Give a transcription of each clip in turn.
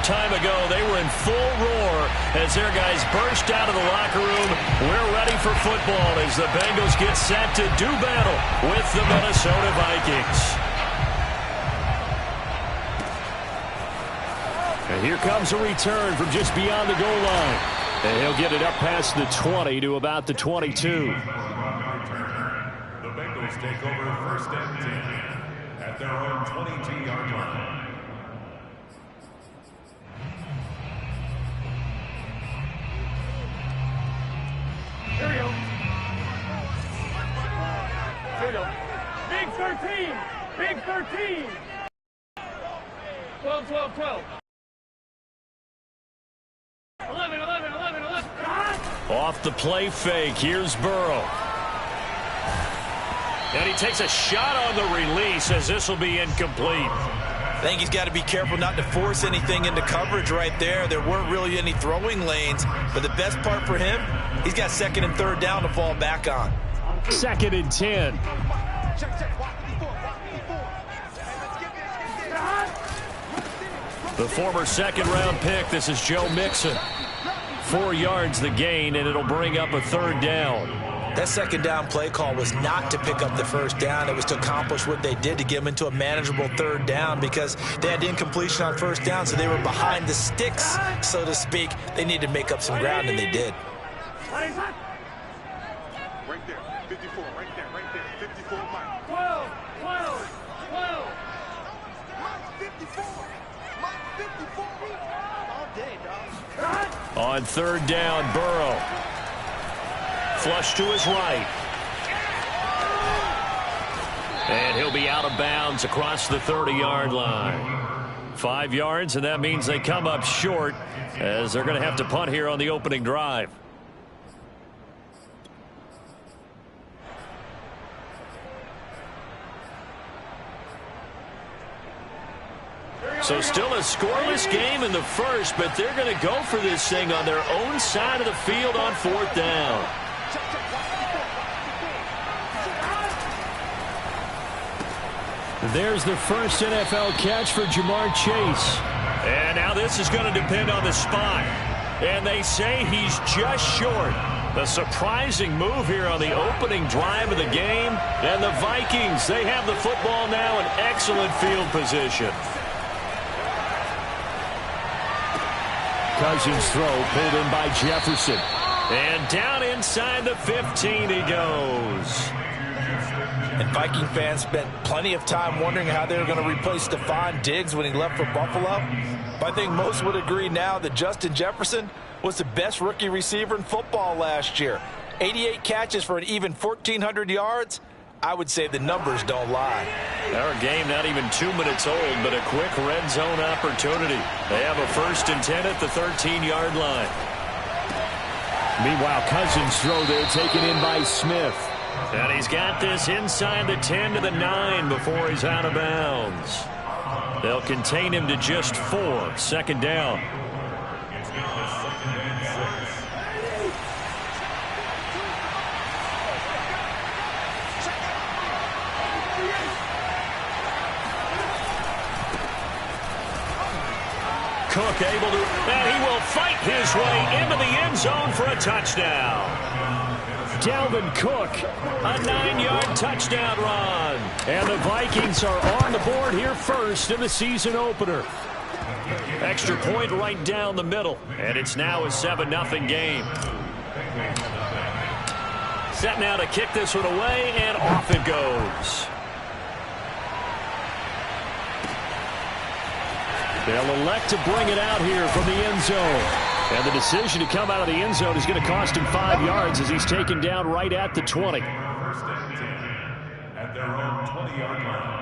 time ago, they were in full roar as their guys burst out of the locker room. We're ready for football as the Bengals get set to do battle with the Minnesota Vikings. And here comes a return from just beyond the goal line. And he'll get it up past the 20 to about the 22. The Bengals take over first and 10 at their own 22-yard line. Here we go. Here we go. Big 13. Big 13. 12, 12, 12. 11, 11, 11, 11. Off the play fake, here's Burrow. And he takes a shot on the release as this will be incomplete. I think he's got to be careful not to force anything into coverage right there. There weren't really any throwing lanes, but the best part for him, he's got second and third down to fall back on. Second and 10. The former second-round pick, this is Joe Mixon. 4 yards the gain, and it'll bring up a third down. That second down play call was not to pick up the first down. It was to accomplish what they did to get them into a manageable third down because they had incompletion on first down, so they were behind the sticks, so to speak. They needed to make up some ground, and they did. Right there, 54, right there, 54, Mike. 12, 12, 12. Mike, 54. Mike, 54. All day, dog. On third down, Burrow. Flush to his right. And he'll be out of bounds across the 30-yard line. 5 yards, and that means they come up short as they're going to have to punt here on the opening drive. So still a scoreless game in the first, but they're going to go for this thing on their own side of the field on fourth down. There's the first NFL catch for Jamar Chase. And now this is going to depend on the spot. And they say he's just short. A surprising move here on the opening drive of the game. And the Vikings, they have the football now in excellent field position. Cousins' throw pulled in by Jefferson. And down inside the 15 he goes. And Viking fans spent plenty of time wondering how they were going to replace Stephon Diggs when he left for Buffalo. But I think most would agree now that Justin Jefferson was the best rookie receiver in football last year. 88 catches for an even 1,400 yards. I would say the numbers don't lie. Our game not even 2 minutes old, but a quick red zone opportunity. They have a first and 10 at the 13-yard line. Meanwhile, Cousins' throw there taken in by Smith. And he's got this inside the 10 to the 9 before he's out of bounds. They'll contain him to just 4. Second down. Cook able to, and he will fight his way into the end zone for a touchdown. Dalvin Cook, a 9-yard touchdown run. And the Vikings are on the board here first in the season opener. Extra point right down the middle, and it's now a 7-0 game. Set now to kick this one away, and off it goes. They'll elect to bring it out here from the end zone. And the decision to come out of the end zone is going to cost him 5 yards as he's taken down right at the 20. First and 10 at their own 20-yard line.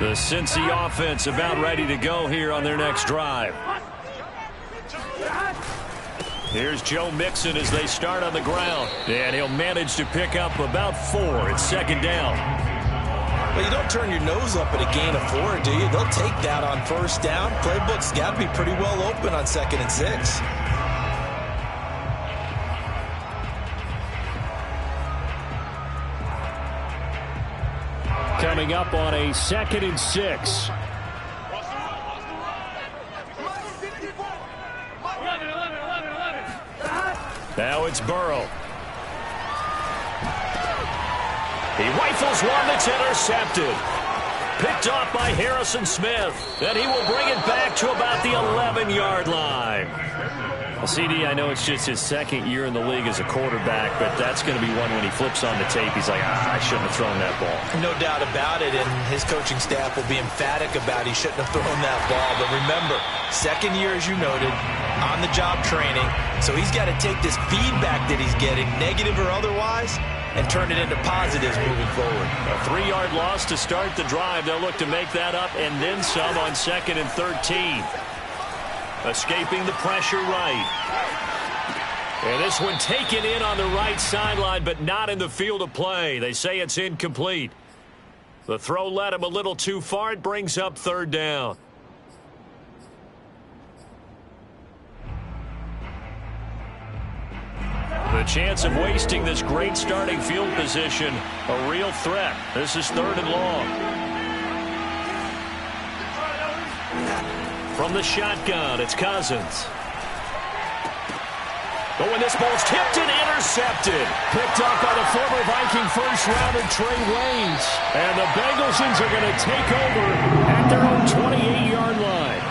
The Cincy offense about ready to go here on their next drive. Here's Joe Mixon as they start on the ground. And he'll manage to pick up about 4. It's second down. But you don't turn your nose up at a gain of 4, do you? They'll take that on first down. Playbook's got to be pretty well open on 2nd and 6. Coming up on a 2nd and 6. Now it's Burrow. He rifles one that's intercepted. Picked off by Harrison Smith. Then he will bring it back to about the 11-yard line. Well, CD, I know it's just his 2nd year in the league as a quarterback, but that's going to be one when he flips on the tape. He's like, I shouldn't have thrown that ball. No doubt about it, and his coaching staff will be emphatic about he shouldn't have thrown that ball. But remember, 2nd year, as you noted, on-the-job training. So he's got to take this feedback that he's getting, negative or otherwise, and turn it into positives moving forward. A 3-yard loss to start the drive. They'll look to make that up and then some on 2nd and 13. Escaping the pressure right. And this one taken in on the right sideline, but not in the field of play. They say it's incomplete. The throw led him a little too far. It brings up 3rd down. The chance of wasting this great starting field position, a real threat. This is 3rd and long. From the shotgun, it's Cousins. But when this ball's tipped and intercepted. Picked up by the former Viking first-rounder Trey Waynes. And the Bengals are going to take over at their own 28-yard line.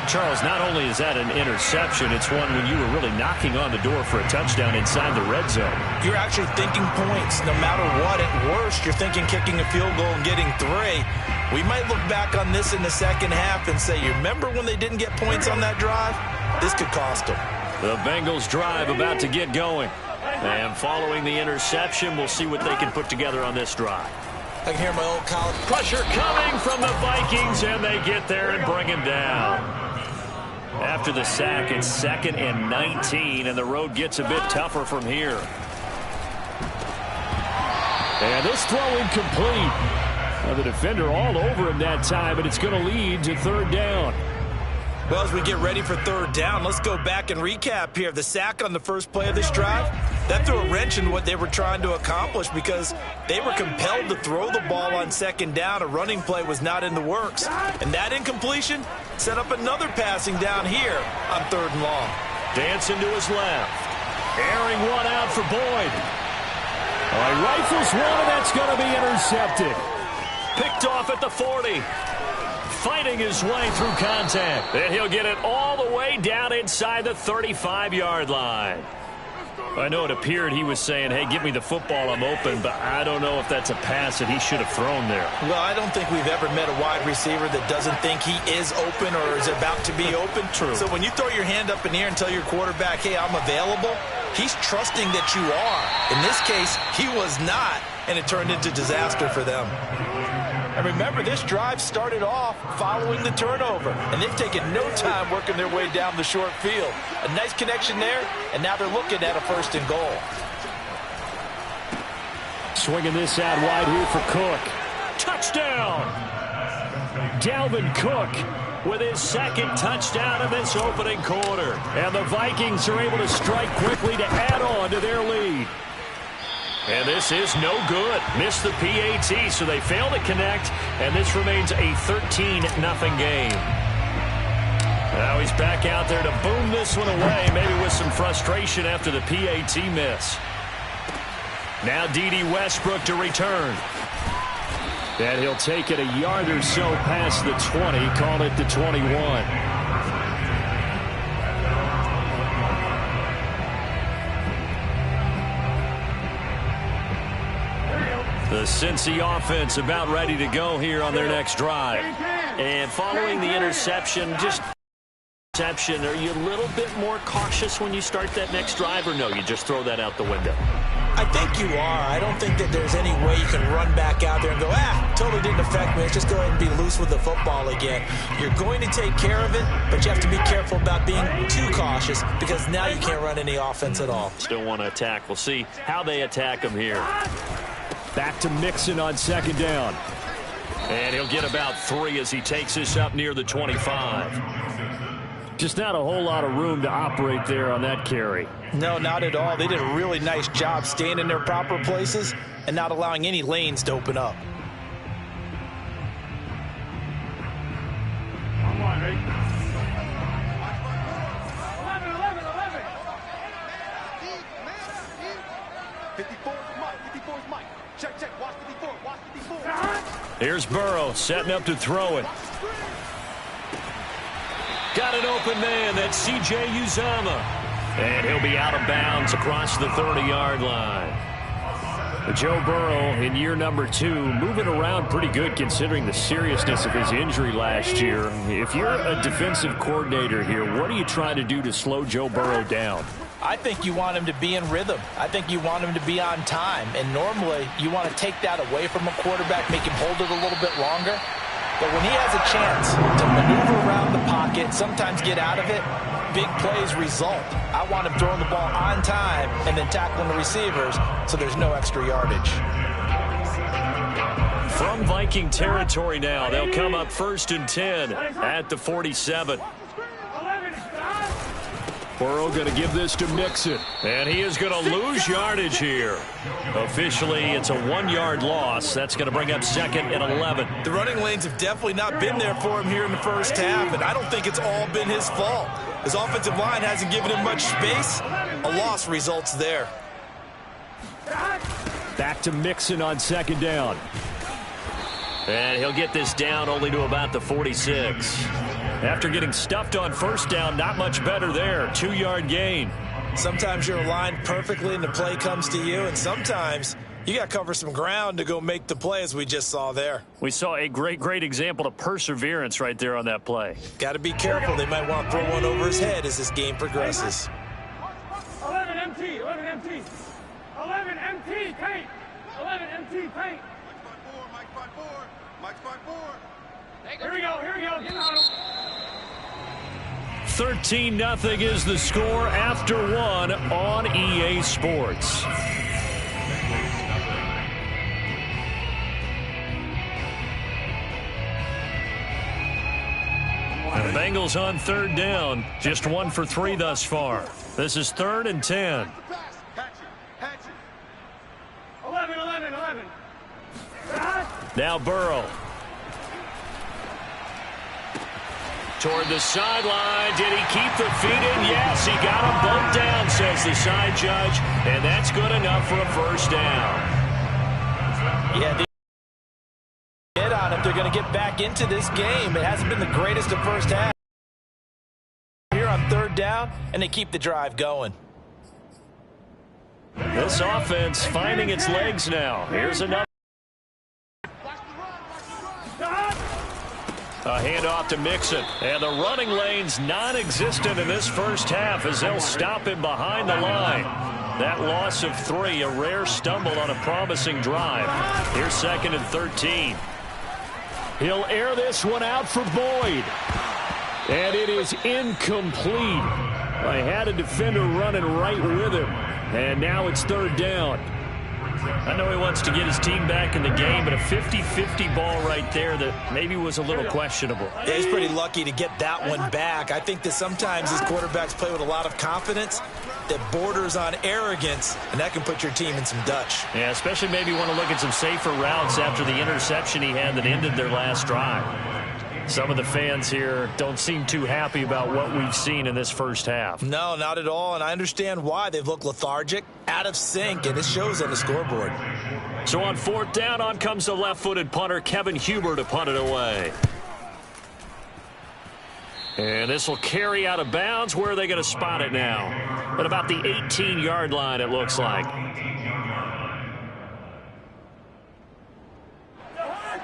Charles, not only is that an interception, it's one when you were really knocking on the door for a touchdown inside the red zone. You're actually thinking points. No matter what, at worst, you're thinking kicking a field goal and getting 3. We might look back on this in the 2nd half and say, you remember when they didn't get points on that drive? This could cost them. The Bengals drive about to get going. And following the interception, we'll see what they can put together on this drive. I can hear my old college. Pressure coming from the Vikings, and they get there and bring him down. After the sack, it's 2nd and 19, and the road gets a bit tougher from here. And this throw incomplete. Now the defender all over him that time, but it's going to lead to 3rd down. Well, as we get ready for 3rd down, let's go back and recap here. The sack on the first play of this drive, that threw a wrench in what they were trying to accomplish because they were compelled to throw the ball on 2nd down. A running play was not in the works. And that incompletion set up another passing down here on 3rd and long. Dancing to his left. Airing one out for Boyd. He rifles one, and that's going to be intercepted. Picked off at the 40. Fighting his way through contact. And he'll get it all the way down inside the 35-yard line. I know it appeared he was saying, hey, give me the football, I'm open, but I don't know if that's a pass that he should have thrown there. Well, I don't think we've ever met a wide receiver that doesn't think he is open or is about to be open. True. So when you throw your hand up in the air and tell your quarterback, hey, I'm available, he's trusting that you are. In this case, he was not, and it turned into disaster for them. And remember, this drive started off following the turnover, and they've taken no time working their way down the short field. A nice connection there, and now they're looking at a 1st and goal. Swinging this out wide here for Cook. Touchdown! Dalvin Cook with his 2nd touchdown of this opening quarter. And the Vikings are able to strike quickly to add on to their lead. And this is no good. Missed the PAT, so they fail to connect, and this remains a 13-0 game. Now he's back out there to boom this one away, maybe with some frustration after the PAT miss. Now D.D. Westbrook to return. And he'll take it a yard or so past the 20, call it the 21. The Cincy offense about ready to go here on their next drive. And following the interception, are you a little bit more cautious when you start that next drive, or no, you just throw that out the window? I think you are. I don't think that there's any way you can run back out there and go, totally didn't affect me. Let's just go ahead and be loose with the football again. You're going to take care of it, but you have to be careful about being too cautious because now you can't run any offense at all. Still want to attack. We'll see how they attack them here. Back to Mixon on 2nd down. And he'll get about 3 as he takes this up near the 25. Just not a whole lot of room to operate there on that carry. No, not at all. They did a really nice job staying in their proper places and not allowing any lanes to open up. Come on, Rick. 11, 11, 11. 54's Mike. 54's Mike. Check, check. Watch 54. Watch 54. Here's Burrow setting up to throw it. Got an open man. That's C.J. Uzomah. And he'll be out of bounds across the 30-yard line. Joe Burrow in year number 2, moving around pretty good considering the seriousness of his injury last year. If you're a defensive coordinator here, what are you trying to do to slow Joe Burrow down? I think you want him to be in rhythm. I think you want him to be on time. And normally, you want to take that away from a quarterback, make him hold it a little bit longer. But when he has a chance to maneuver around the pocket, sometimes get out of it, big plays result. I want him throwing the ball on time and then tackling the receivers so there's no extra yardage. From Viking territory now, they'll come up 1st and 10 at the 47. Burrow going to give this to Mixon. And he is going to lose yardage here. Officially, it's a 1-yard loss. That's going to bring up 2nd and 11. The running lanes have definitely not been there for him here in the first half, and I don't think it's all been his fault. His offensive line hasn't given him much space. A loss results there. Back to Mixon on 2nd down. And he'll get this down only to about the 46. After getting stuffed on 1st down, not much better there. 2-yard gain. Sometimes you're aligned perfectly and the play comes to you, and sometimes you got to cover some ground to go make the play, as we just saw there. We saw a great example of perseverance right there on that play. Got to be careful. They might want to throw one over his head as this game progresses. 11 MT, 11 MT. 11 MT, paint. 11 MT, paint. Mike's by 4. Mike's by 4. Here we go, get on him. 13-0 is the score after 1 on EA Sports. The Bengals on 3rd down, just 1 for 3 thus far. This is 3rd and 10. 11, 11, 11. Now Burrow. Toward the sideline. Did he keep the feet in? Yes, he got them both down, says the side judge. And that's good enough for a 1st down. Yeah, they get on him. They're going to get back into this game. It hasn't been the greatest of first half. Here on 3rd down, and they keep the drive going. This offense finding its legs now. Here's another. A handoff to Mixon. And the running lane's non-existent in this first half as they'll stop him behind the line. That loss of 3, a rare stumble on a promising drive. Here's 2nd and 13. He'll air this one out for Boyd. And it is incomplete. I had a defender running right with him. And now it's 3rd down. I know he wants to get his team back in the game, but a 50-50 ball right there that maybe was a little questionable. Yeah, he's pretty lucky to get that one back. I think that sometimes these quarterbacks play with a lot of confidence that borders on arrogance, and that can put your team in some Dutch. Yeah, especially maybe want to look at some safer routes after the interception he had that ended their last drive. Some of the fans here don't seem too happy about what we've seen in this first half. No, not at all, and I understand why. They've looked lethargic, out of sync, and it shows on the scoreboard. So on 4th down, on comes the left-footed punter, Kevin Huber, to punt it away. And this will carry out of bounds. Where are they going to spot it now? At about the 18-yard line, it looks like.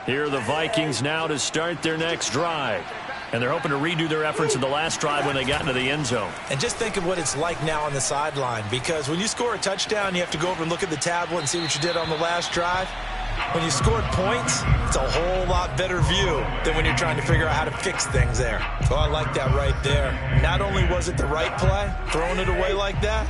Here are the Vikings now to start their next drive. And they're hoping to redo their efforts in the last drive when they got into the end zone. And just think of what it's like now on the sideline, because when you score a touchdown, you have to go over and look at the tablet and see what you did on the last drive. When you scored points, it's a whole lot better view than when you're trying to figure out how to fix things there. So I like that right there. Not only was it the right play, throwing it away like that,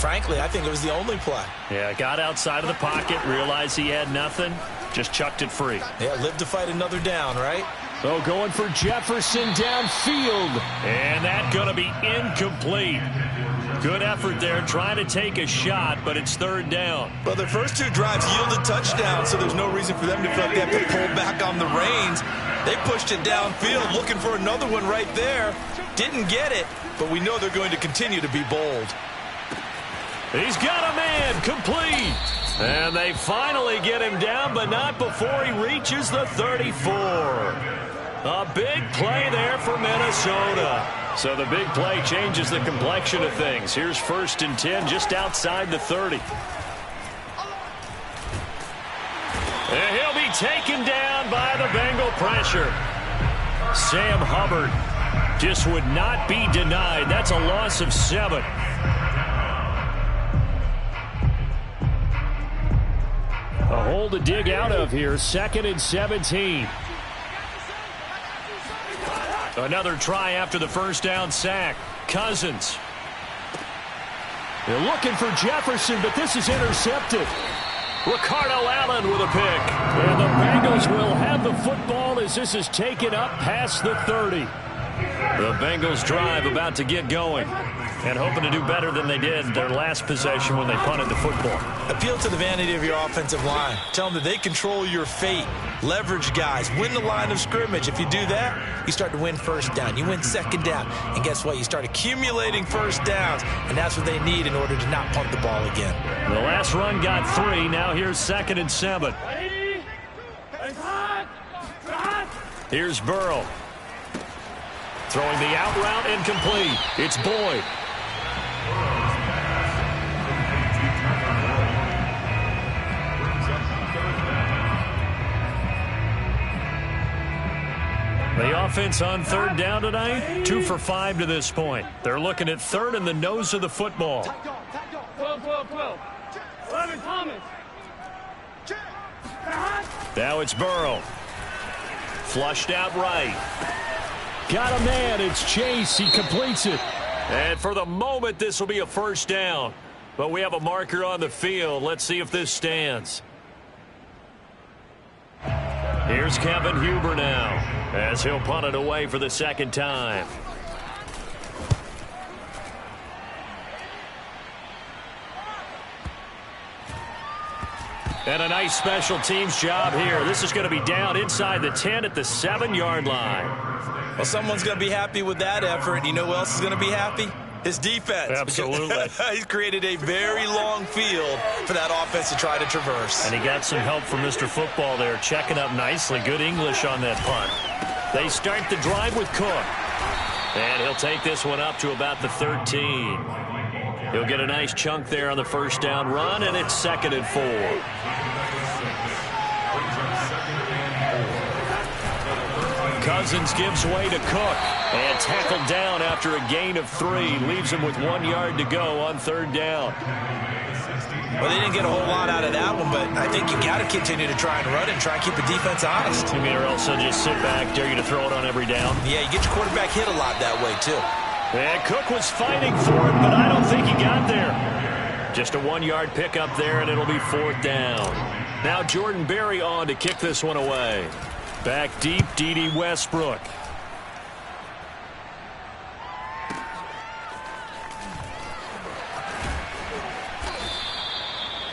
frankly, I think it was the only play. Yeah, got outside of the pocket, realized he had nothing, Just chucked it free. Yeah, live to fight another down, right? So going for Jefferson downfield. And that's going to be incomplete. Good effort there trying to take a shot, but it's third down. Well, their first two drives yielded touchdowns, so there's no reason for them to feel like they have to pull back on the reins. They pushed it downfield, looking for another one right there. Didn't get it, but we know they're going to continue to be bold. He's got a man, complete. And they finally get him down, but not before he reaches the 34. A big play there for Minnesota. So the big play changes the complexion of things. Here's 1st and 10 just outside the 30. And he'll be taken down by the Bengal pressure. Sam Hubbard just would not be denied. That's a loss of 7. A hole to dig out of here. 2nd and 17. Another try after the first down sack. Cousins. They're looking for Jefferson, but this is intercepted. Ricardo Allen with a pick. And the Bengals will have the football as this is taken up past the 30. The Bengals drive about to get going. And hoping to do better than they did their last possession when they punted the football. Appeal to the vanity of your offensive line. Tell them that they control your fate. Leverage guys. Win the line of scrimmage. If you do that, you start to win first down. You win second down. And guess what? You start accumulating first downs. And that's what they need in order to not punt the ball again. The last run got 3. Now here's 2nd and 7. Here's Burrow. Throwing the out route incomplete. It's Boyd. The offense on 3rd down tonight, 2 for 5 to this point. They're looking at 3rd and the nose of the football. 12. 11 Thomas. Now it's Burrow. Flushed out right. Got a man. It's Chase. He completes it. And for the moment, this will be a first down. But we have a marker on the field. Let's see if this stands. Here's Kevin Huber now, as he'll punt it away for the 2nd time. And a nice special teams job here. This is going to be down inside the 10 at the 7-yard line. Well, someone's going to be happy with that effort. You know who else is going to be happy? His defense. Absolutely. He's created a very long field for that offense to try to traverse. And he got some help from Mr. Football there, checking up nicely. Good English on that punt. They start the drive with Cook. And he'll take this one up to about the 13. He'll get a nice chunk there on the first down run, and it's 2nd and 4. Cousins gives way to Cook. And tackled down after a gain of 3. Leaves him with 1 yard to go on 3rd down. Well, they didn't get a whole lot out of that one, but I think you got to continue to try and run it and try and keep the defense honest. You mean, or else they'll just sit back, dare you to throw it on every down? Yeah, you get your quarterback hit a lot that way, too. And Cook was fighting for it, but I don't think he got there. Just a 1-yard pickup there, and it'll be 4th down. Now Jordan Berry on to kick this one away. Back deep, D.D. Westbrook.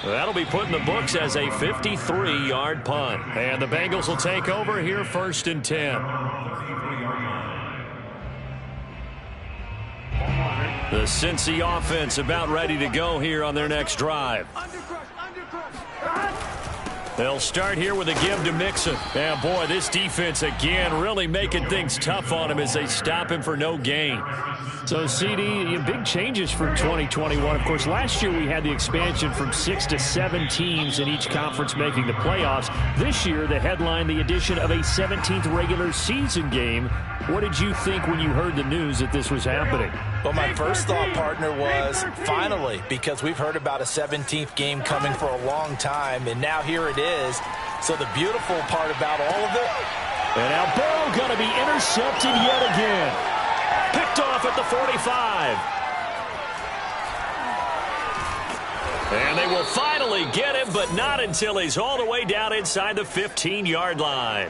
That'll be put in the books as a 53-yard punt. And the Bengals will take over here 1st and 10. The Cincy offense about ready to go here on their next drive. They'll start here with a give to Mixon. And boy, this defense again really making things tough on him as they stop him for no gain. So, CD, big changes for 2021. Of course, last year we had the expansion from 6 to 7 teams in each conference making the playoffs. This year, the headline, the addition of a 17th regular season game. What did you think when you heard the news that this was happening? Well, my first thought, partner, was finally, because we've heard about a 17th game coming for a long time, and now here it is. So the beautiful part about all of it. And now Burrow going to be intercepted yet again. Picked off at the 45. And they will finally get him, but not until he's all the way down inside the 15-yard line.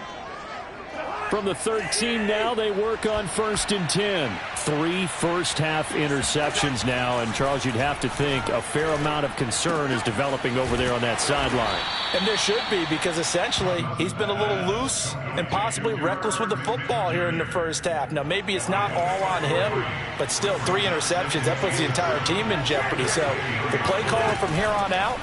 From the 13 now, they work on 1st and 10. 3 first-half interceptions now, and Charles, you'd have to think a fair amount of concern is developing over there on that sideline. And there should be, because essentially he's been a little loose and possibly reckless with the football here in the first half. Now, maybe it's not all on him, but still 3 interceptions. That puts the entire team in jeopardy. So the play caller from here on out,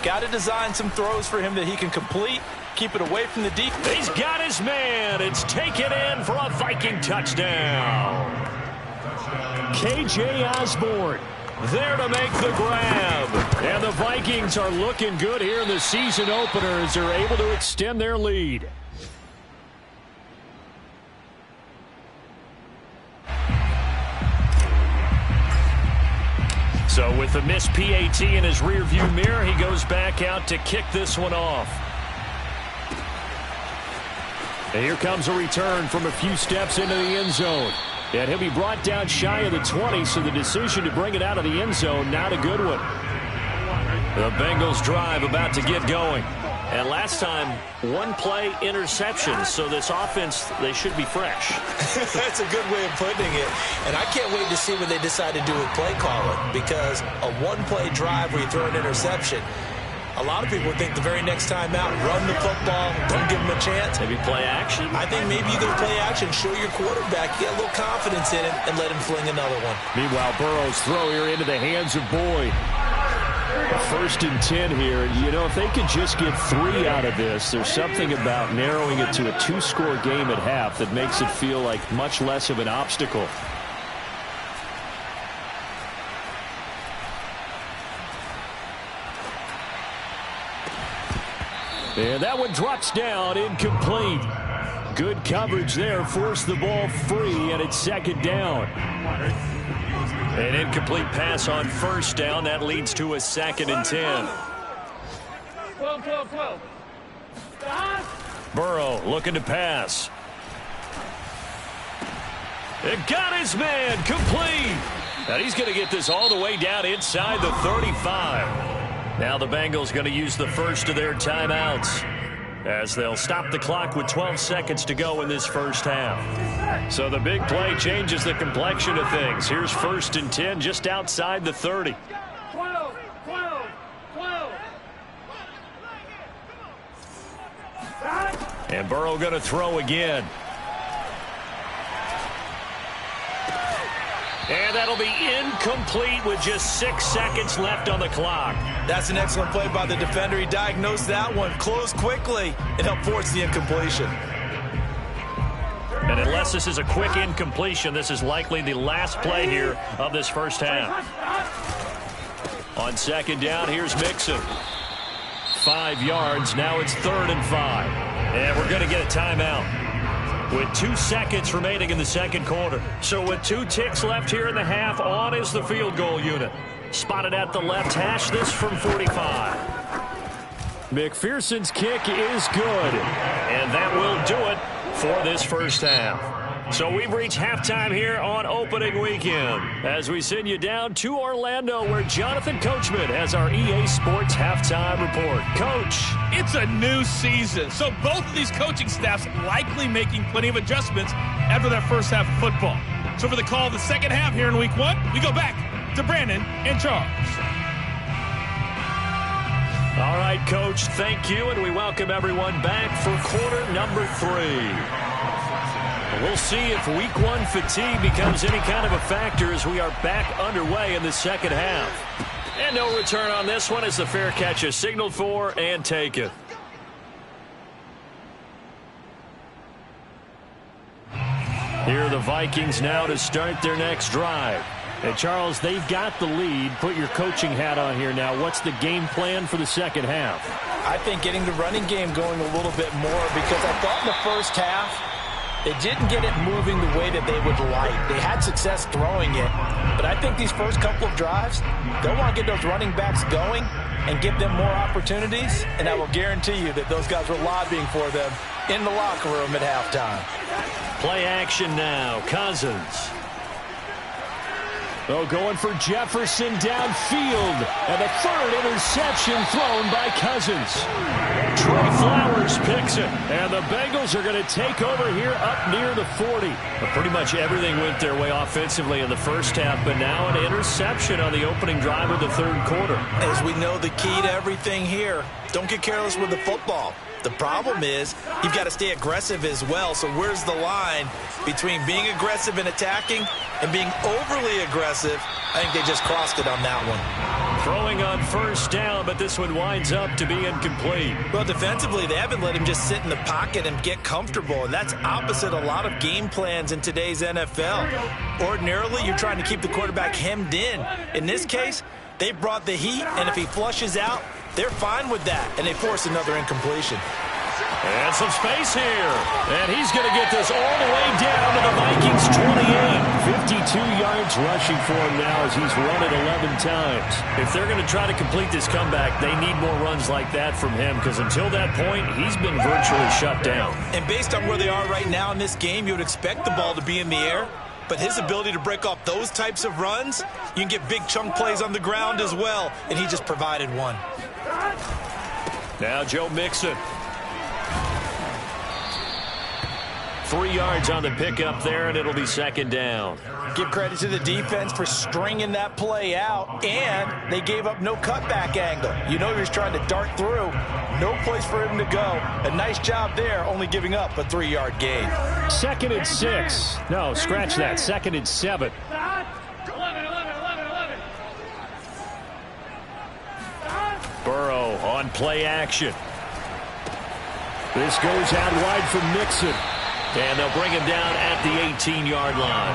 got to design some throws for him that he can complete. Keep it away from the deep. He's got his man. It's taken in for a Viking touchdown. K.J. Osborne there to make the grab. And the Vikings are looking good here in the season opener as they're able to extend their lead. So with the missed PAT in his rearview mirror, he goes back out to kick this one off. And here comes a return from a few steps into the end zone. And he'll be brought down shy of the 20, so the decision to bring it out of the end zone, not a good one. The Bengals drive about to get going. And last time, 1-play interception, so this offense, they should be fresh. That's a good way of putting it. And I can't wait to see what they decide to do with play calling, because a 1-play drive where you throw an interception, a lot of people think the very next time out, run the football, don't give them a chance. Maybe play action? I think maybe you go play action, show your quarterback, get a little confidence in it, and let him fling another one. Meanwhile, Burrow's throw here into the hands of Boyd. 1st and 10 here. You know, if they could just get 3 out of this, there's something about narrowing it to a 2-score game at half that makes it feel like much less of an obstacle. And that one drops down, incomplete. Good coverage there, forced the ball free, and it's 2nd down. An incomplete pass on 1st down. That leads to a 2nd and 10. 12. Burrow looking to pass. It got his man, complete. And he's going to get this all the way down inside the 35. Now the Bengals going to use the first of their timeouts as they'll stop the clock with 12 seconds to go in this first half. So the big play changes the complexion of things. Here's 1st and 10 just outside the 30. 12. And Burrow going to throw again. And that'll be incomplete with just 6 seconds left on the clock. That's an excellent play by the defender. He diagnosed that one, closed quickly, and helped force the incompletion. And unless this is a quick incompletion, this is likely the last play here of this first half. On 2nd down, here's Mixon. 5 yards. Now it's 3rd and 5. And we're going to get a timeout with 2 seconds remaining in the 2nd quarter. So with 2 ticks left here in the half, on is the field goal unit. Spotted at the left hash, this from 45. McPherson's kick is good. And that will do it for this first half. So we've reached halftime here on opening weekend as we send you down to Orlando where Jonathan Coachman has our EA Sports halftime report. Coach. It's a new season, so both of these coaching staffs likely making plenty of adjustments after that first half of football. So for the call of the second half here in week 1, we go back to Brandon and Charles. All right, Coach, thank you, and we welcome everyone back for quarter number 3. We'll see if week 1 fatigue becomes any kind of a factor as we are back underway in the second half. And no return on this one as the fair catch is signaled for and taken. Here are the Vikings now to start their next drive. And Charles, they've got the lead. Put your coaching hat on here now. What's the game plan for the second half? I think getting the running game going a little bit more, because I thought in the first half they didn't get it moving the way that they would like. They had success throwing it, but I think these first couple of drives, they'll want to get those running backs going and give them more opportunities, and I will guarantee you that those guys were lobbying for them in the locker room at halftime. Play action now. Cousins. Oh, going for Jefferson downfield. And the third interception thrown by Cousins. Trey Flowers picks it. And the Bengals are going to take over here up near the 40. But pretty much everything went their way offensively in the first half, but now an interception on the opening drive of the third quarter. As we know, the key to everything here, don't get careless with the football. The problem is you've got to stay aggressive as well. So where's the line between being aggressive and attacking and being overly aggressive? I think they just crossed it on that one. Throwing on first down, but this one winds up to be incomplete. Well, defensively, they haven't let him just sit in the pocket and get comfortable, and that's opposite a lot of game plans in today's NFL. Ordinarily, you're trying to keep the quarterback hemmed in. In this case, they brought the heat, and if he flushes out, they're fine with that, and they force another incompletion. And some space here. And he's going to get this all the way down to the Vikings 28. 52 yards rushing for him now as he's run it 11 times. If they're going to try to complete this comeback, they need more runs like that from him, because until that point, he's been virtually shut down. And based on where they are right now in this game, you would expect the ball to be in the air. But his ability to break off those types of runs, you can get big chunk plays on the ground as well, and he just provided one. Now Joe Mixon. 3 yards on the pickup there, and it'll be second down. Give credit to the defense for stringing that play out, and they gave up no cutback angle. You know he was trying to dart through. No place for him to go. A nice job there, only giving up a 3-yard gain. 2nd and 6. No, scratch that. 2nd and 7. 11. Burrow on play action. This goes out wide for Mixon. And they'll bring him down at the 18-yard line.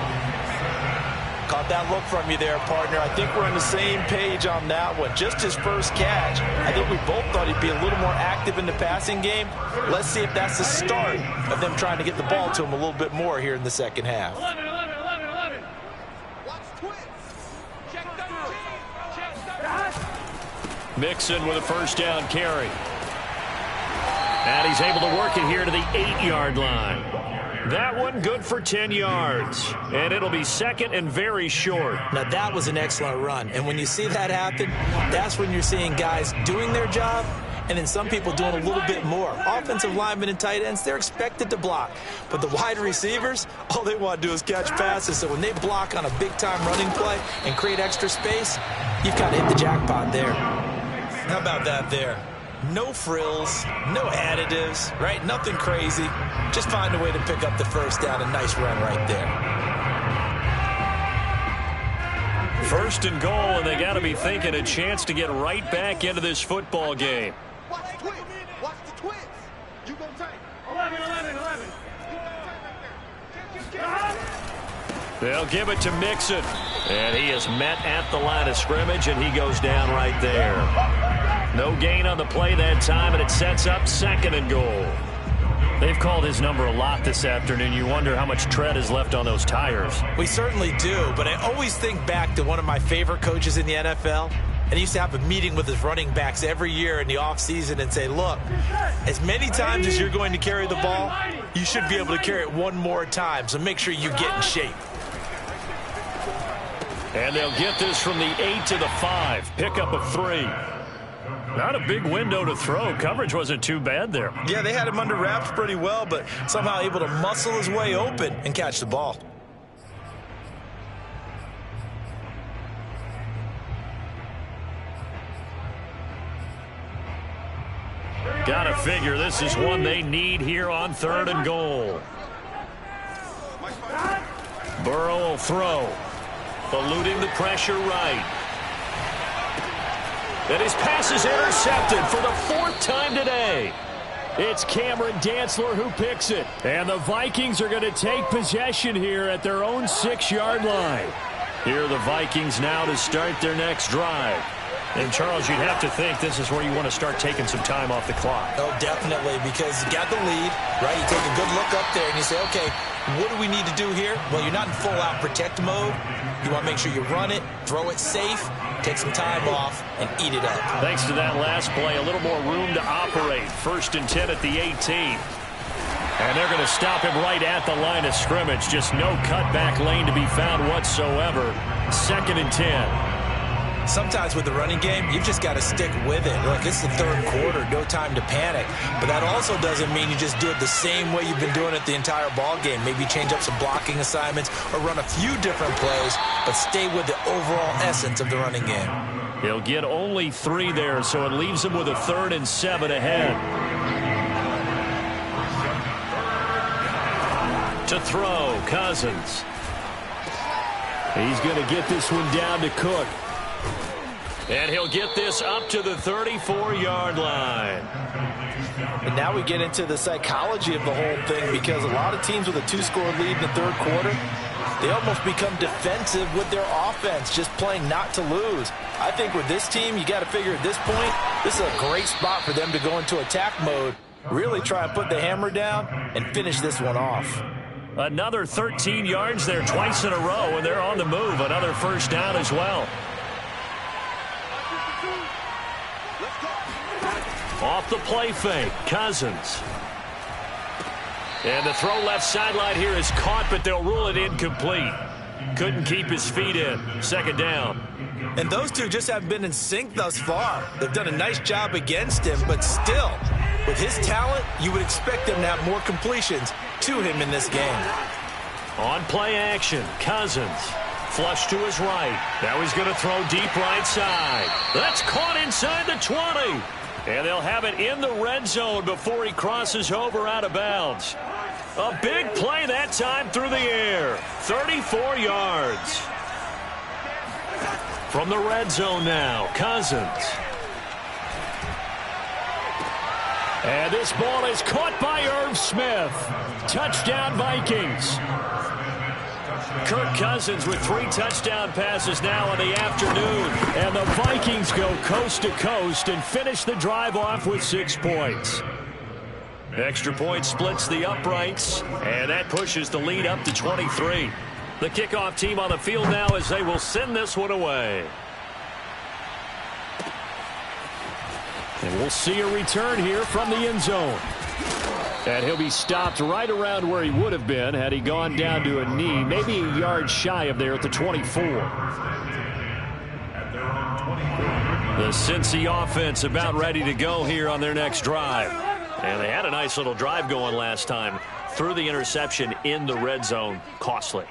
Caught that look from you there, partner. I think we're on the same page on that one. Just his first catch. I think we both thought he'd be a little more active in the passing game. Let's see if that's the start of them trying to get the ball to him a little bit more here in the second half. 11. Watch twins. Check 13. Check 13. Mixon with a first down carry. And he's able to work it here to the 8-yard line. That one good for 10 yards. And it'll be second and very short. Now, that was an excellent run. And when you see that happen, that's when you're seeing guys doing their job and then some people doing a little bit more. Offensive linemen and tight ends, they're expected to block. But the wide receivers, all they want to do is catch passes. So when they block on a big-time running play and create extra space, you've kind of hit the jackpot there. How about that there? No frills, no additives, right? Nothing crazy. Just find a way to pick up the first down. A nice run right there. 1st and goal, and they got to be thinking a chance to get right back into this football game. Watch the twins. Watch the twins. You gonna take 11. They'll give it to Mixon. And he is met at the line of scrimmage, and he goes down right there. No gain on the play that time, and it sets up 2nd and goal. They've called his number a lot this afternoon. You wonder how much tread is left on those tires. We certainly do, but I always think back to one of my favorite coaches in the NFL, and he used to have a meeting with his running backs every year in the offseason and say, look, as many times as you're going to carry the ball, you should be able to carry it one more time, so make sure you get in shape. And they'll get this from the 8 to the 5. Pickup of 3. Not a big window to throw. Coverage wasn't too bad there. Yeah, they had him under wraps pretty well, but somehow able to muscle his way open and catch the ball. Gotta figure this is one they need here on 3rd and goal. Burrow will throw. Eluding the pressure right. And his pass is intercepted for the 4th time today. It's Cameron Dantzler who picks it. And the Vikings are going to take possession here at their own 6-yard line. Here are the Vikings now to start their next drive. And, Charles, you'd have to think this is where you want to start taking some time off the clock. Oh, definitely, because you got the lead, right? You take a good look up there and you say, okay, what do we need to do here? Well, you're not in full-out protect mode. You want to make sure you run it, throw it safe, take some time off, and eat it up. Thanks to that last play, a little more room to operate. 1st and 10 at the 18. And they're going to stop him right at the line of scrimmage. Just no cutback lane to be found whatsoever. 2nd and 10. Sometimes with the running game, you've just got to stick with it. Look, it's the 3rd quarter, no time to panic. But that also doesn't mean you just do it the same way you've been doing it the entire ball game. Maybe change up some blocking assignments or run a few different plays, but stay with the overall essence of the running game. He'll get only 3 there, so it leaves him with a 3rd and 7 ahead. To throw, Cousins. He's going to get this one down to Cook. And he'll get this up to the 34-yard line. And now we get into the psychology of the whole thing, because a lot of teams with a 2-score lead in the 3rd quarter, they almost become defensive with their offense, just playing not to lose. I think with this team, you got to figure at this point, this is a great spot for them to go into attack mode, really try and put the hammer down and finish this one off. Another 13 yards there twice in a row, and they're on the move. Another 1st down as well. Off the play fake, Cousins. And the throw left sideline here is caught, but they'll rule it incomplete. Couldn't keep his feet in. 2nd down. And those two just haven't been in sync thus far. They've done a nice job against him, but still, with his talent, you would expect them to have more completions to him in this game. On play action, Cousins. Flush to his right. Now he's going to throw deep right side. That's caught inside the 20. And they'll have it in the red zone before he crosses over out of bounds. A big play that time through the air. 34 yards. From the red zone now, Cousins. And this ball is caught by Irv Smith. Touchdown, Vikings. Kirk Cousins with 3 touchdown passes now in the afternoon. And the Vikings go coast to coast and finish the drive off with 6 points. Extra point splits the uprights, and that pushes the lead up to 23. The kickoff team on the field now as they will send this one away. And we'll see a return here from the end zone. And he'll be stopped right around where he would have been had he gone down to a knee, maybe a yard shy of there at the 24. The Cincy offense about ready to go here on their next drive. And they had a nice little drive going last time. Threw the interception in the red zone. Costly.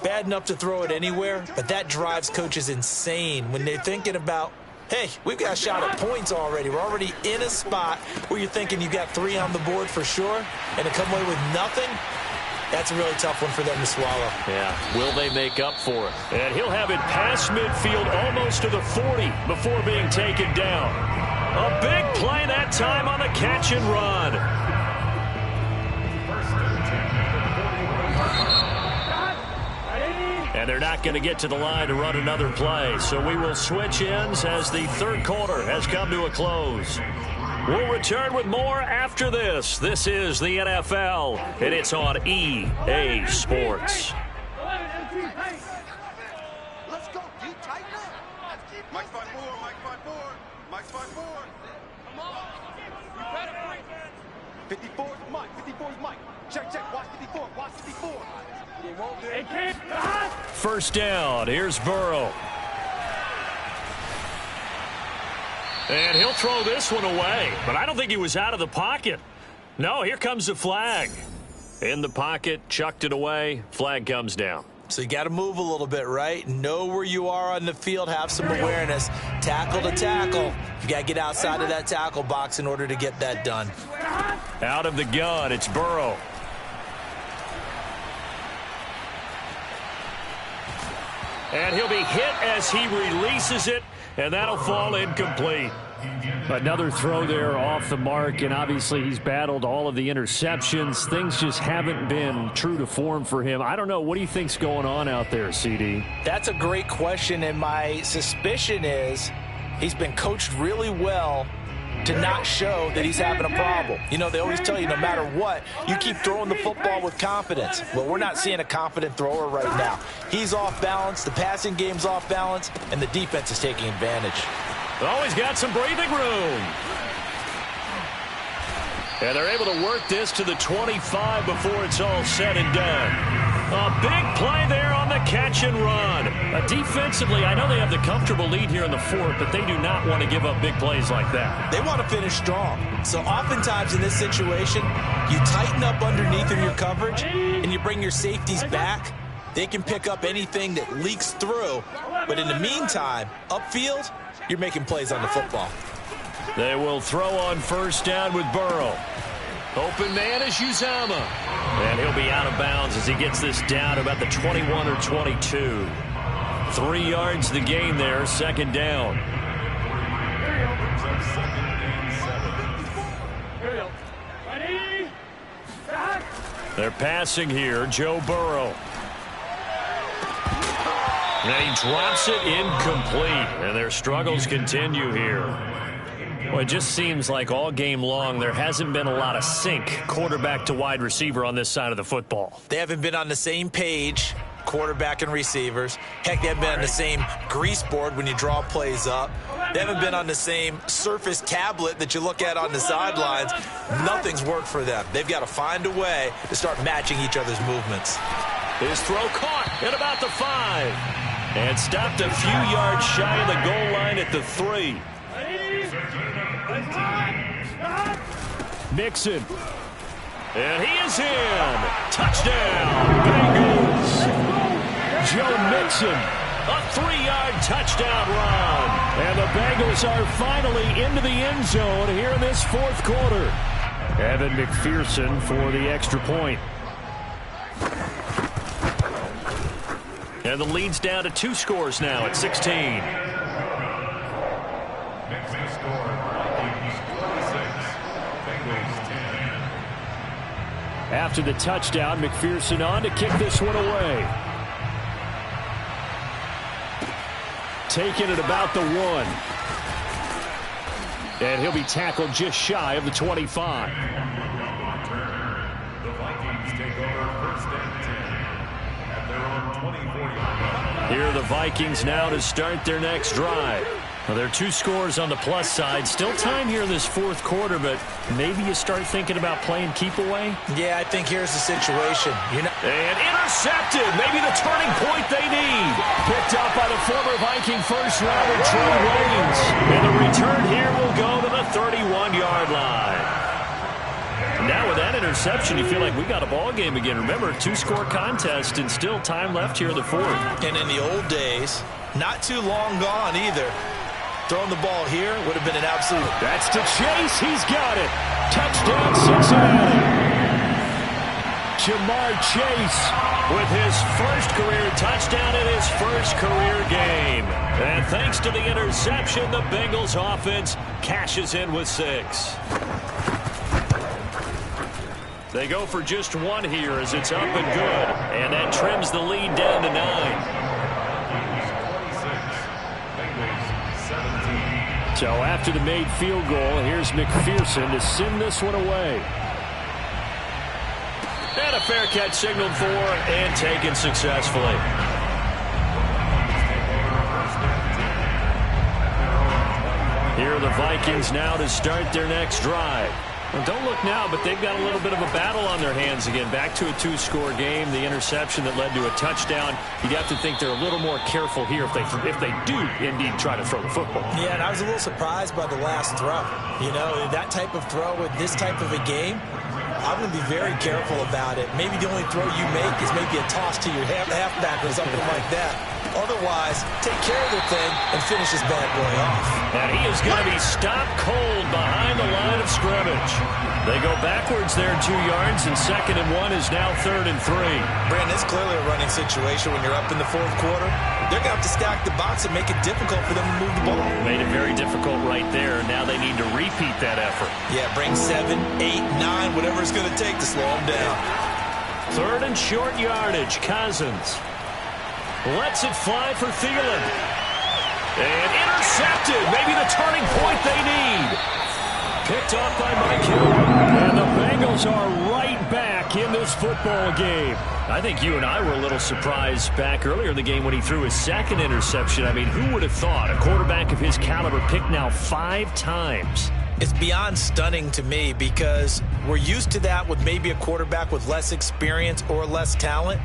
Bad enough to throw it anywhere, but that drives coaches insane when they're thinking about, hey, we've got a shot at points already. We're already in a spot where you're thinking you've got 3 on the board for sure, and to come away with nothing, that's a really tough one for them to swallow. Yeah, will they make up for it? And he'll have it past midfield almost to the 40 before being taken down. A big play that time on the catch and run. And they're not going to get to the line to run another play. So we will switch ends as the 3rd quarter has come to a close. We'll return with more after this. This is the NFL, and it's on EA Sports. Let's go, deep, tight now. Mike's 5-4, Mike's 5-4, Mike's 5-4. Come on. You better break it. 54 is Mike, 54 is Mike. Check, check, watch 54, watch 54. First down, here's Burrow. And he'll throw this one away, but I don't think he was out of the pocket. No, here comes the flag. In the pocket, chucked it away, flag comes down. So you got to move a little bit, right? Know where you are on the field, have some awareness. Tackle to tackle. You got to get outside of that tackle box in order to get that done. Out of the gun, it's Burrow. And he'll be hit as he releases it, and that'll fall incomplete. Another throw there off the mark, and obviously he's battled all of the interceptions. Things just haven't been true to form for him. I don't know. What do you think's going on out there, CD? That's a great question, and my suspicion is he's been coached really well to not show that he's having a problem. You know, they always tell you no matter what, you keep throwing the football with confidence. Well, we're not seeing a confident thrower right now. He's off balance, the passing game's off balance, and the defense is taking advantage. Oh, he's got some breathing room. And they're able to work this to the 25 before it's all said and done. A big play there on the catch and run. Defensively, I know they have the comfortable lead here in the fourth, but they do not want to give up big plays like that. They want to finish strong. So oftentimes in this situation, you tighten up underneath in your coverage, and you bring your safeties back. They can pick up anything that leaks through. But in the meantime, upfield, you're making plays on the football. They will throw on first down with Burrow. Open man is Uzama. And he'll be out of bounds as he gets this down about the 21 or 22. 3 yards the gain there, second down. They're passing here, Joe Burrow. And he drops it incomplete. And their struggles continue here. Well, it just seems like all game long there hasn't been a lot of sync quarterback to wide receiver on this side of the football. They haven't been on the same page, quarterback and receivers. Heck, they haven't been on the same grease board when you draw plays up. They haven't been on the same Surface tablet that you look at on the sidelines. Nothing's worked for them. They've got to find a way to start matching each other's movements. His throw caught at about the 5. And stopped a few yards shy of the goal line at the 3. Mixon. And he is in. Touchdown, Bengals. Joe Mixon. A 3-yard touchdown run. And the Bengals are finally into the end zone here in this fourth quarter. Evan McPherson for the extra point. And the lead's down to 2 scores now at 16. Next score, Vikings 26, Bengals 10. After the touchdown, McPherson on to kick this one away. Taken at about the 1. And he'll be tackled just shy of the 25. The Vikings take over first and 10 at their own 24-yard line. Here are the Vikings now to start their next drive. Well, there are 2 scores on the plus side. Still time here in this fourth quarter, but maybe you start thinking about playing keep away? Yeah, I think here's the situation. And intercepted. Maybe the turning point they need. Picked up by the former Viking first rounder, Trey Waynes. And the return here will go to the 31-yard line. Now with that interception, you feel like we got a ball game again. Remember, 2-score contest and still time left here in the fourth. And in the old days, not too long gone either. Throwing the ball here would have been an absolute... That's to Chase. He's got it. Touchdown, Cincinnati. Jamar Chase with his first career touchdown in his first career game. And thanks to the interception, the Bengals offense cashes in with 6. They go for just 1 here as it's up and good. And that trims the lead down to 9. So after the made field goal, here's McPherson to send this one away. And a fair catch signaled for and taken successfully. Here are the Vikings now to start their next drive. Well, don't look now, but they've got a little bit of a battle on their hands again. Back to a 2-score game. The interception that led to a touchdown. You'd have to think they're a little more careful here if they do indeed try to throw the football. Yeah, and I was a little surprised by the last throw. You know, that type of throw with this type of a game, I'm going to be very careful about it. Maybe the only throw you make is maybe a toss to your halfback or something like that. Otherwise, take care of the thing and finish this bad boy off. And he is going to be stopped cold behind the line of scrimmage. They go backwards there 2 yards, and 2nd and 1 is now 3rd and 3. Brandon, it's clearly a running situation when you're up in the fourth quarter. They're going to have to stack the box and make it difficult for them to move the ball. Made it very difficult right there. Now they need to repeat that effort. Yeah, bring 7, 8, 9, whatever it's going to take to slow them down. 3rd and short yardage. Cousins lets it fly for Thielen. And intercepted. Maybe the turning point they need. Picked off by Mike Hill. And the Bengals are right back in this football game. I think you and I were a little surprised back earlier in the game when he threw his 2nd interception. I mean, who would have thought a quarterback of his caliber picked now 5 times? It's beyond stunning to me because we're used to that with maybe a quarterback with less experience or less talent.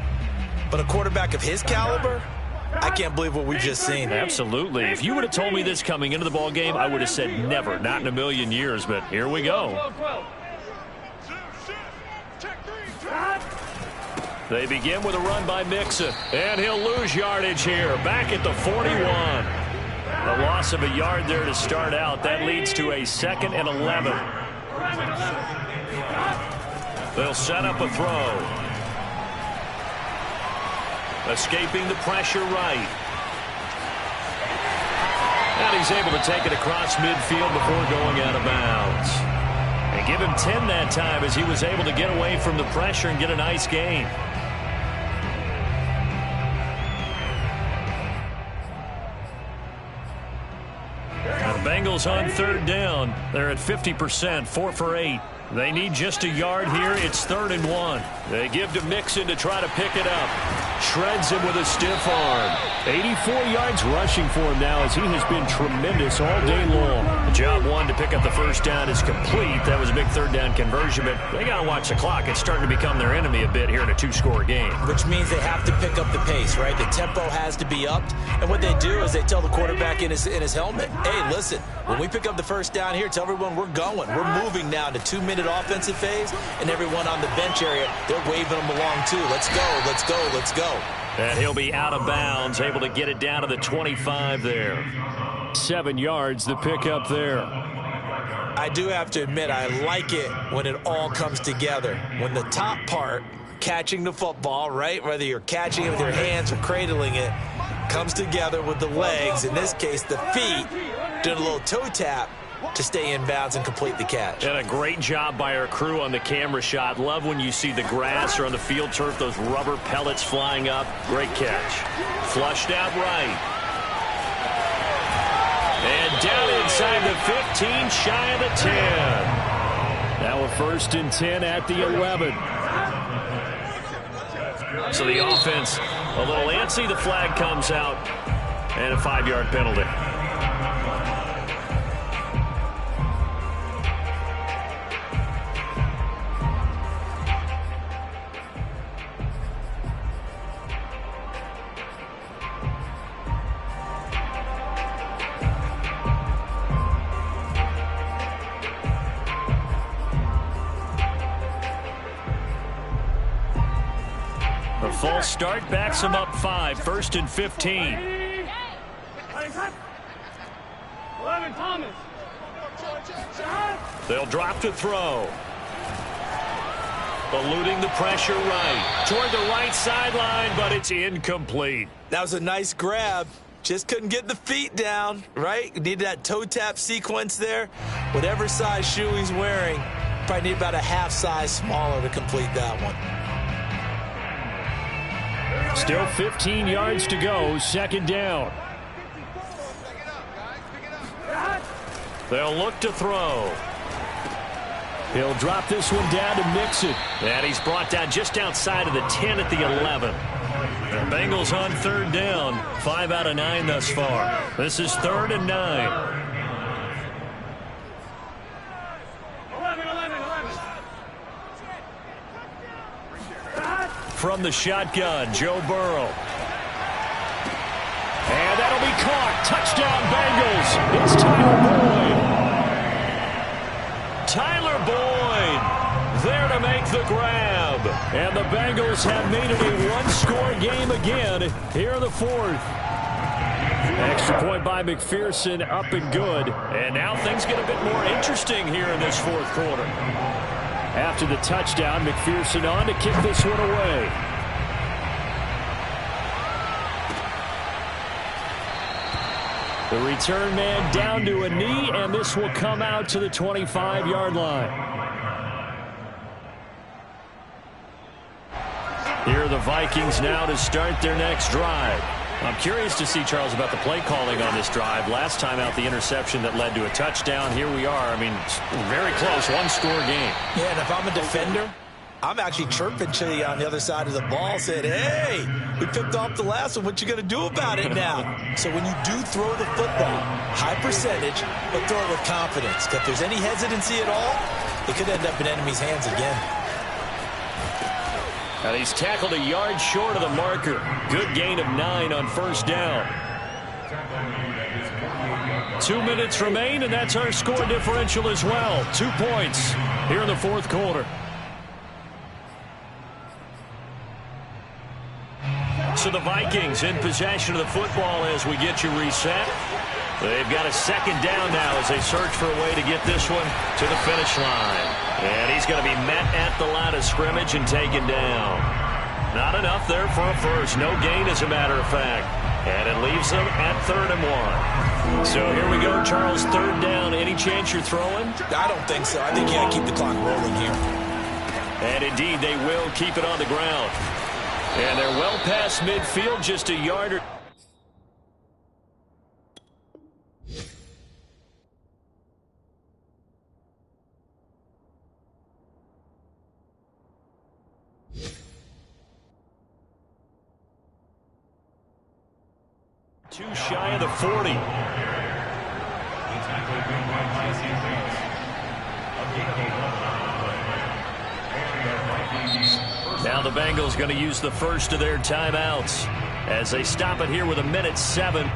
But a quarterback of his caliber, I can't believe what we've just seen. Absolutely. If you would have told me this coming into the ball game, I would have said never, not in a million years. But here we go. They begin with a run by Mixon, and he'll lose yardage here. Back at the 41. A loss of a yard there to start out. That leads to a 2nd and 11. They'll set up a throw. Escaping the pressure right. And he's able to take it across midfield before going out of bounds. And give him 10 that time as he was able to get away from the pressure and get a nice gain. The Bengals on 3rd down. They're at 50%, 4 for 8. They need just a yard here. It's 3rd and 1. They give to Mixon to try to pick it up. Shreds him with a stiff arm. 84 yards rushing for him now as he has been tremendous all day long. Job 1 to pick up the first down is complete. That was a big 3rd down conversion, but they got to watch the clock. It's starting to become their enemy a bit here in a 2-score game. Which means they have to pick up the pace, right? The tempo has to be upped. And what they do is they tell the quarterback in his helmet, hey, listen, when we pick up the first down here, tell everyone we're going. We're moving now to 2-minute offensive phase, and everyone on the bench area, they're waving them along too. Let's go, let's go, let's go. And he'll be out of bounds, able to get it down to the 25 there. 7 yards, the pickup there. I do have to admit, I like it when it all comes together. When the top part, catching the football, right, whether you're catching it with your hands or cradling it, comes together with the legs, in this case the feet, doing a little toe tap to stay in bounds and complete the catch. And a great job by our crew on the camera shot. Love when you see the grass or on the field turf, those rubber pellets flying up. Great catch. Flushed out right. And down inside the 15, shy of the 10. Now a 1st and 10 at the 11. So the offense a little antsy. The flag comes out and a 5-yard penalty. The false start backs him up 5, 1st and 15. 11, Thomas. They'll drop to throw. Eluding the pressure right. Toward the right sideline, but it's incomplete. That was a nice grab. Just couldn't get the feet down, right? Needed that toe tap sequence there. Whatever size shoe he's wearing, probably need about a half size smaller to complete that one. Still 15 yards to go, 2nd down. They'll look to throw. He'll drop this one down to Mixon. And he's brought down just outside of the 10 at the 11. The Bengals on 3rd down, 5 out of 9 thus far. This is 3rd and 9. 11. From the shotgun, Joe Burrow. And that'll be caught. Touchdown, Bengals. It's Tyler Boyd. Tyler Boyd there to make the grab. And the Bengals have made it a 1-score game again here in the 4th. Extra point by McPherson, up and good. And now things get a bit more interesting here in this 4th quarter. After the touchdown, McPherson on to kick this one away. The return man down to a knee, and this will come out to the 25-yard line. Here are the Vikings now to start their next drive. I'm curious to see, Charles, about the play calling on this drive. Last time out, the interception that led to a touchdown. Here we are. I mean, very close, 1-score game. Yeah, and if I'm a defender, I'm actually chirping Chili on the other side of the ball, said, hey, we picked off the last one. What you going to do about it now? So when you do throw the football, high percentage, but throw it with confidence. If there's any hesitancy at all, it could end up in enemy's hands again. And he's tackled a yard short of the marker. Good gain of 9 on first down. 2 minutes remain, and that's our score differential as well. 2 points here in the fourth quarter. So the Vikings in possession of the football as we get you reset. They've got a second down now as they search for a way to get this one to the finish line. And he's going to be met at the line of scrimmage and taken down. Not enough there for a first. No gain, as a matter of fact. And it leaves them at 3rd and 1. So here we go, Charles. 3rd down. Any chance you're throwing? I don't think so. I think you got to keep the clock rolling here. And indeed, they will keep it on the ground. And they're well past midfield, just a yard or... Too shy of the 40. Now the Bengals going to use the first of their timeouts as they stop it here with 1:07.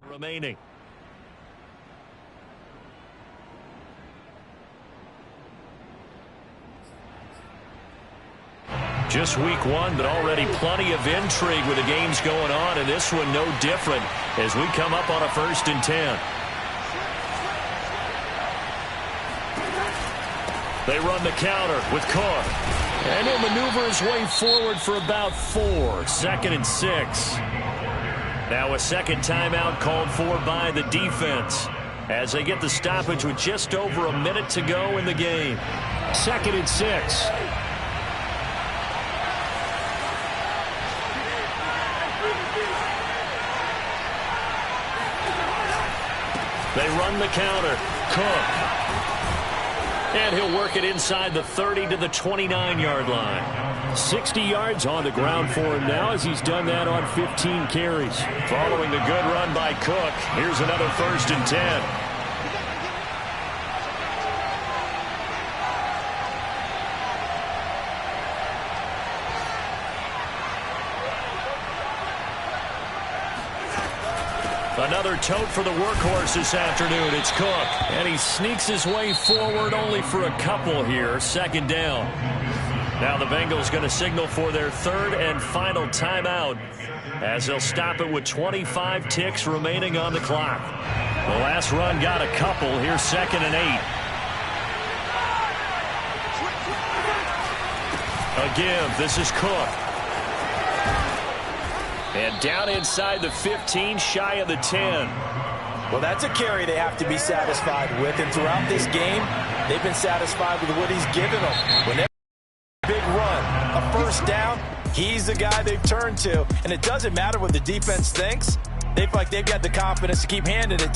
Remaining. Just week 1, but already plenty of intrigue with the games going on, and this one no different as we come up on a 1st and 10. They run the counter with Cook. And he'll maneuver his way forward for about 4. 2nd and 6. Now a second timeout called for by the defense as they get the stoppage with just over a minute to go in the game. 2nd and 6. They run the counter. Cook. And he'll work it inside the 30 to the 29-yard line. 60 yards on the ground for him now as he's done that on 15 carries. Following the good run by Cook, here's another 1st and 10. Another tote for the workhorse this afternoon. It's Cook. And he sneaks his way forward only for a couple here. 2nd down. Now the Bengals going to signal for their 3rd and final timeout as they'll stop it with 25 ticks remaining on the clock. The last run got a couple. Here's 2nd and 8. A give. This is Cook. And down inside the 15, shy of the 10. Well, that's a carry they have to be satisfied with. And throughout this game, they've been satisfied with what he's given them. When they big run, a 1st down, he's the guy they've turned to. And it doesn't matter what the defense thinks. They feel like they've got the confidence to keep handing it